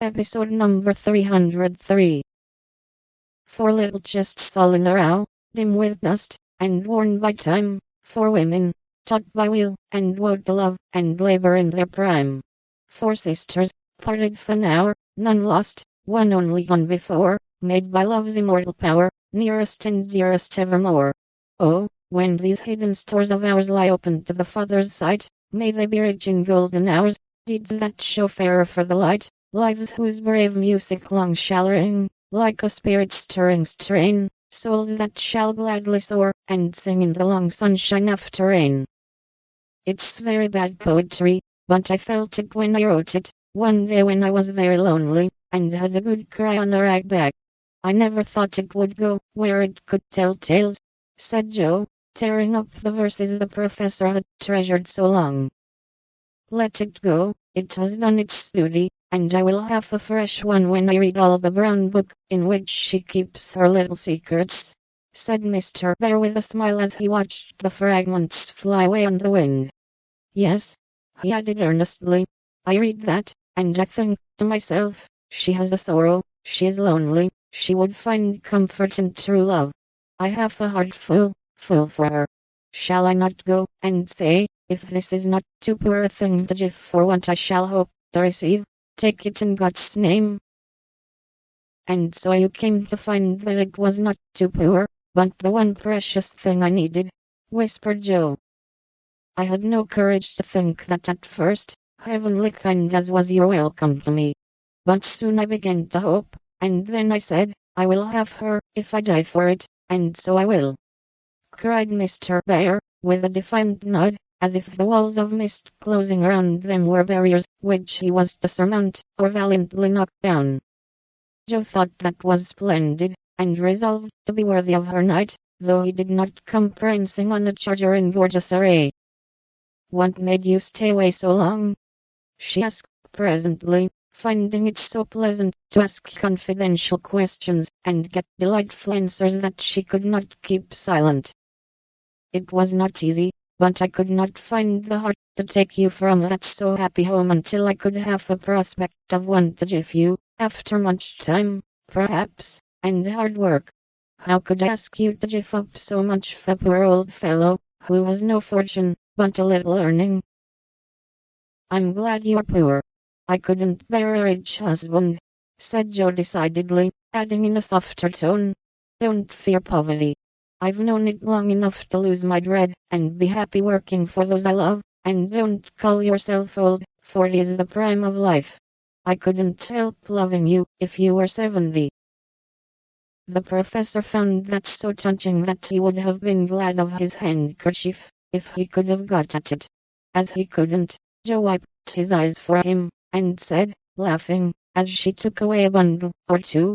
Episode number 303. Four little chests all in a row, dim with dust, and worn by time, four women, taught by will, and wont to love, and labor in their prime. Four sisters, parted for an hour, none lost, one only gone before, made by love's immortal power, nearest and dearest evermore. Oh, when these hidden stores of ours lie open to the Father's sight, may they be rich in golden hours, deeds that show fairer for the light. Lives whose brave music long shall ring, like a spirit-stirring strain, souls that shall gladly soar, and sing in the long sunshine after rain. It's very bad poetry, but I felt it when I wrote it, one day when I was very lonely, and had a good cry on a rag bag. I never thought it would go where it could tell tales, said Joe, tearing up the verses the professor had treasured so long. Let it go, it has done its duty, and I will have a fresh one when I read all the brown book in which she keeps her little secrets, said Mr. Bear with a smile as he watched the fragments fly away on the wind. Yes, he added earnestly, I read that, and I think to myself, she has a sorrow, she is lonely, she would find comfort in true love. I have a heart full for her. Shall I not go and say, if this is not too poor a thing to give for what I shall hope to receive, take it in God's name? And so you came to find that it was not too poor, but the one precious thing I needed, whispered Joe. I had no courage to think that at first, heavenly kind as was your welcome to me. But soon I began to hope, and then I said, I will have her, if I die for it, and so I will, cried Mr. Bear, with a defiant nod, as if the walls of mist closing around them were barriers which he was to surmount, or valiantly knock down. Joe thought that was splendid, and resolved to be worthy of her knight, though he did not come prancing on a charger in gorgeous array. What made you stay away so long? She asked presently, finding it so pleasant to ask confidential questions and get delightful answers that she could not keep silent. It was not easy, but I could not find the heart to take you from that so happy home until I could have a prospect of one to give you, after much time, perhaps, and hard work. How could I ask you to give up so much for a poor old fellow, who has no fortune, but a little earning? I'm glad you're poor. I couldn't bear a rich husband, said Joe decidedly, adding in a softer tone. Don't fear poverty. I've known it long enough to lose my dread, and be happy working for those I love, and don't call yourself old, 40 is the prime of life. I couldn't help loving you, if you were 70. The professor found that so touching that he would have been glad of his handkerchief, if he could have got at it. As he couldn't, Joe wiped his eyes for him, and said, laughing, as she took away a bundle or two,